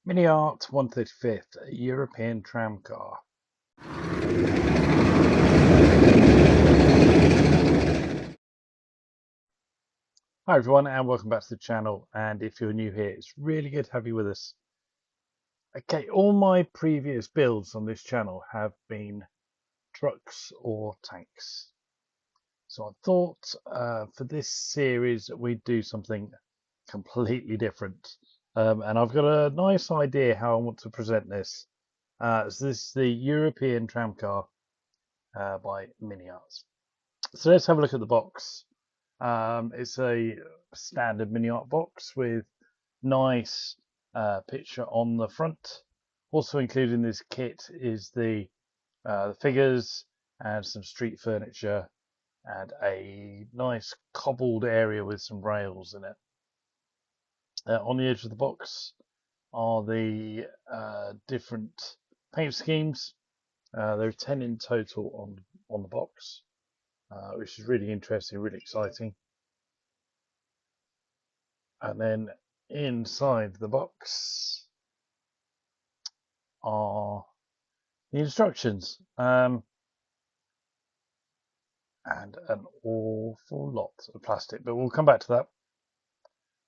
MiniArt 135th European Tramcar. Hi everyone and welcome back to the channel, and if you're new here, it's really good to have you with us. Okay, all my previous builds on this channel have been trucks or tanks. So I thought for this series we'd do something completely different. And I've got a nice idea how I want to present this. So this is the European Tramcar by MiniArt. So let's have a look at the box. It's a standard MiniArt box with nice picture on the front. Also included in this kit is the figures and some street furniture and a nice cobbled area with some rails in it. On the edge of the box are the different paint schemes. There are 10 in total on the box, which is really interesting, really exciting. And then inside the box are the instructions, and an awful lot of plastic, but we'll come back to that.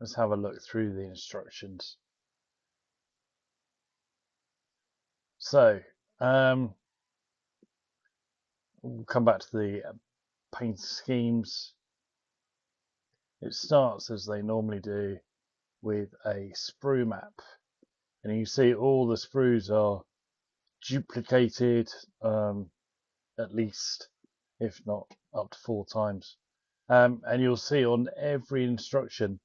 Let's have a look through the instructions. So we'll come back to the paint schemes. It starts, as they normally do, with a sprue map, and you see all the sprues are duplicated at least, if not up to 4 times. And you'll see on every instruction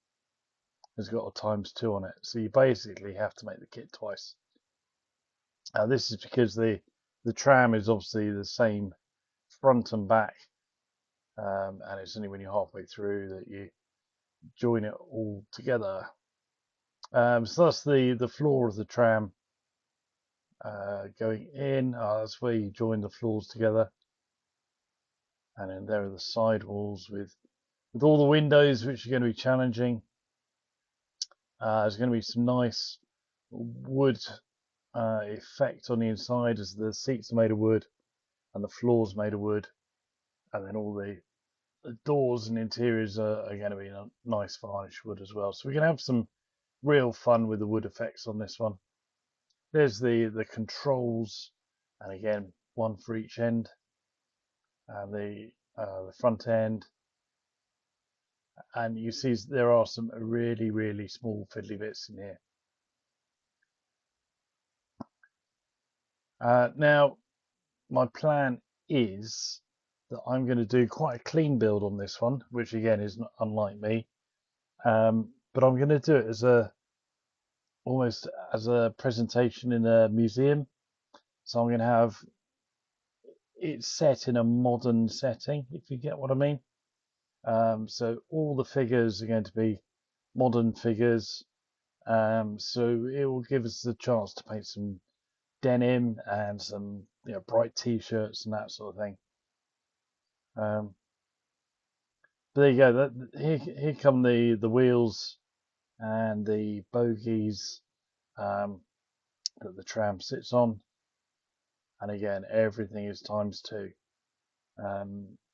has got a ×2 on it, so you basically have to make the kit twice. This is because the tram is obviously the same front and back, and it's only when you're halfway through that you join it all together. So that's the floor of the tram going in. That's where you join the floors together, and then there are the side walls with all the windows, which are going to be challenging. There's going to be some nice wood effect on the inside, as the seats are made of wood and the floors made of wood, and then all the doors and interiors are going to be a nice varnished wood as well. So we're going to have some real fun with the wood effects on this one. There's the controls, and again, one for each end, and the front end. And you see there are some really small fiddly bits in here. Now, my plan is that I'm going to do quite a clean build on this one, which again is not unlike me. But I'm going to do it almost as a presentation in a museum. So I'm going to have it set in a modern setting, if you get what I mean. So all the figures are going to be modern figures. So it will give us the chance to paint some denim and some bright t-shirts and that sort of thing. But there you go. Here come the wheels and the bogies that the tram sits on, and again everything is ×2.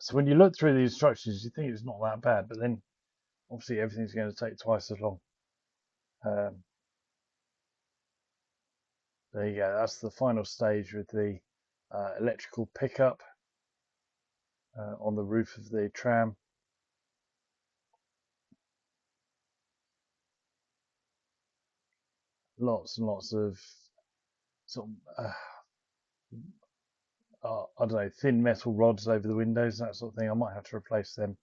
So when you look through the instructions, you think it's not that bad, but then obviously everything's going to take twice as long. There you go. That's the final stage with the electrical pickup on the roof of the tram. Lots and lots of sort of I don't know, thin metal rods over the windows, that sort of thing. I might have to replace them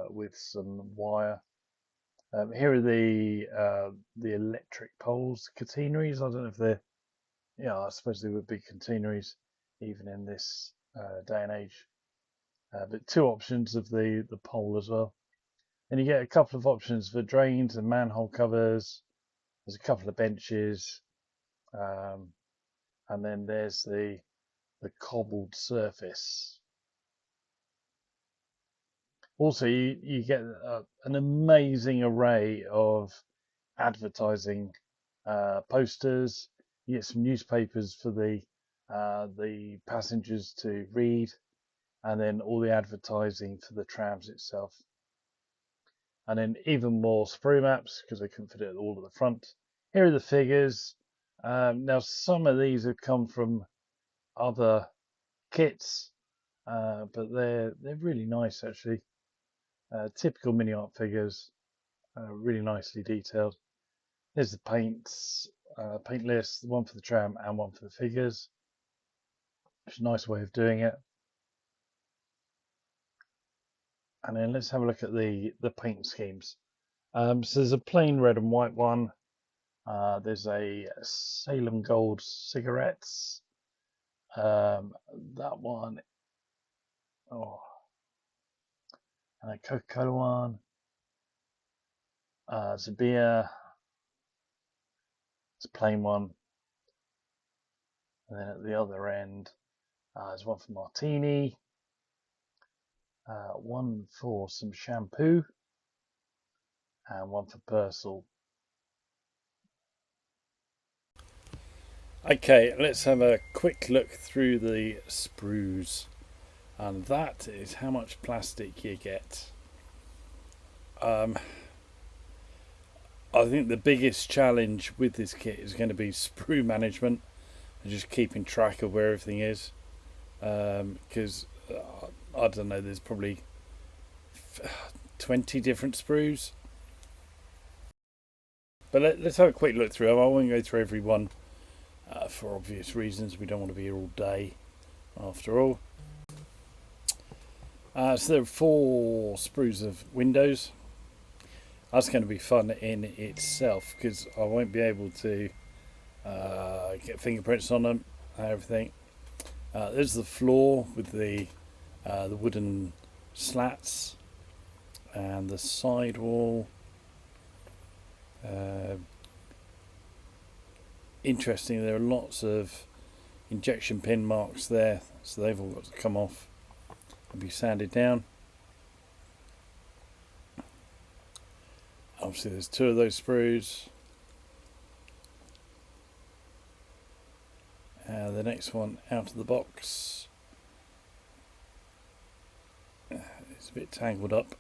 with some wire. Here are the electric poles, catenaries. I don't know if they're, I suppose they would be catenaries even in this day and age. But 2 options of the pole as well. And you get a couple of options for drains and manhole covers. There's a couple of benches, and then there's the cobbled surface. Also, you get an amazing array of advertising posters. You get some newspapers for the passengers to read, and then all the advertising for the trams itself. And then even more sprue maps because they couldn't fit it all at the front. Here are the figures. Now some of these have come from other kits, but they're really nice actually. Typical MiniArt figures, really nicely detailed. There's the paint list, one for the tram and one for the figures. It's a nice way of doing it. And then let's have a look at the paint schemes. So there's a plain red and white one. There's a Salem Gold cigarettes. That one. Oh, and a Coca-Cola one. It's a beer. It's a plain one. And then at the other end, there's one for martini. One for some shampoo. And one for Persil. Okay, let's have a quick look through the sprues, and that is how much plastic you get. I think the biggest challenge with this kit is going to be sprue management and just keeping track of where everything is, because I don't know, there's probably 20 different sprues. But let's have a quick look through them. I won't go through every one. For obvious reasons, we don't want to be here all day after all. So there are 4 sprues of windows. That's going to be fun in itself because I won't be able to get fingerprints on them and everything. There's the floor with the wooden slats and the side wall. Interesting, there are lots of injection pin marks there, so they've all got to come off and be sanded down. Obviously there's 2 of those sprues. The next one out of the box. It's a bit tangled up.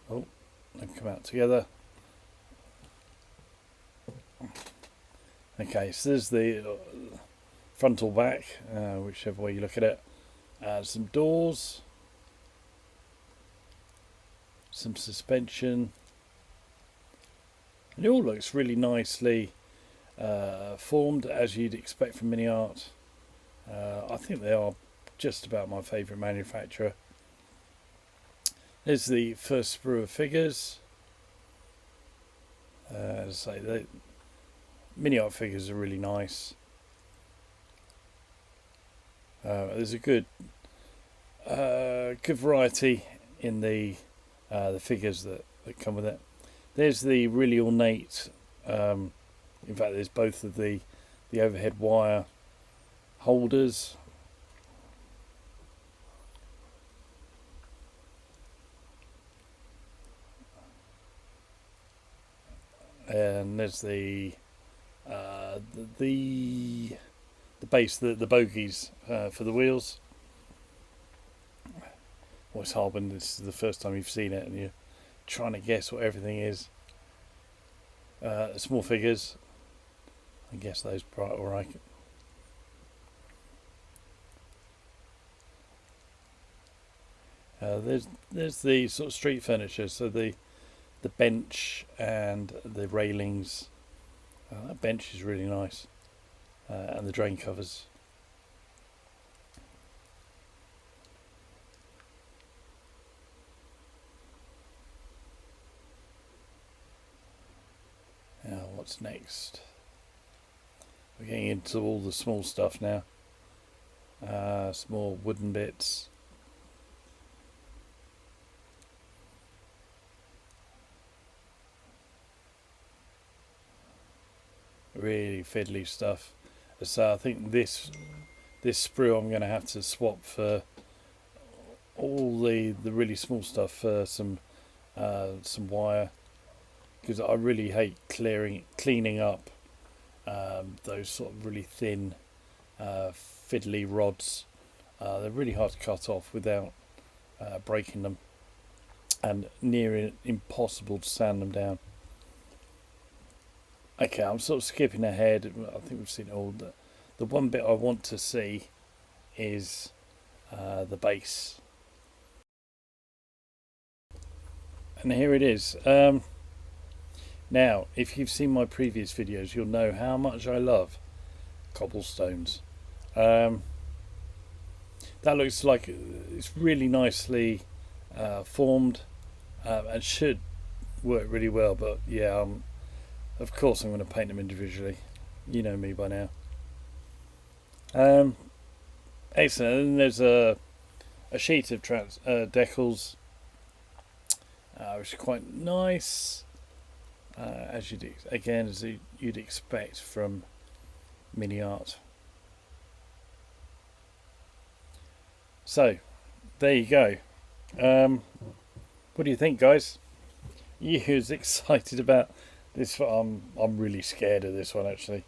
Oh, they've come out together. Okay, so there's the front or back, whichever way you look at it. Some doors, some suspension, and it all looks really nicely formed, as you'd expect from MiniArt. I think they are just about my favourite manufacturer. There's the first sprue of figures. As I say, MiniArt figures are really nice. There's a good variety in the figures that come with it. There's the really ornate. In fact, there's both of the overhead wire holders. And there's the base, the bogies for the wheels. Well, it's hard when this is the first time you've seen it and you're trying to guess what everything is. Small figures. I guess those bright all right. There's the sort of street furniture, so the bench and the railings. That bench is really nice, and the drain covers. Now, what's next? We're getting into all the small stuff now. Small wooden bits. Really fiddly stuff. So I think this sprue I'm going to have to swap for all the really small stuff for some wire. because I really hate cleaning up those sort of really thin fiddly rods. They're really hard to cut off without breaking them, and near impossible to sand them down. Okay, I'm sort of skipping ahead. I think we've seen all. The one bit I want to see is the base. And here it is. Now, if you've seen my previous videos, you'll know how much I love cobblestones. That looks like it's really nicely formed and should work really well. But yeah, of course I'm going to paint them individually. You know me by now. Excellent. And there's a sheet of decals, which is quite nice, as you'd expect from MiniArt. So there you go. What do you think, guys? You as excited about this? I'm really scared of this one, actually.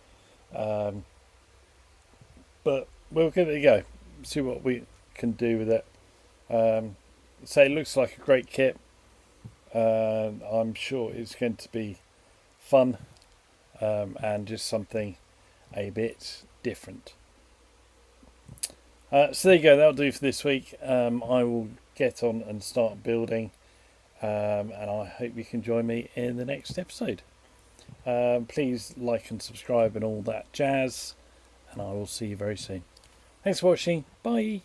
But we'll give it a go. See what we can do with it. So it looks like a great kit. I'm sure it's going to be fun and just something a bit different. So there you go, that'll do for this week. I will get on and start building, and I hope you can join me in the next episode. Please like and subscribe and all that jazz, and I will see you very soon. Thanks for watching. Bye.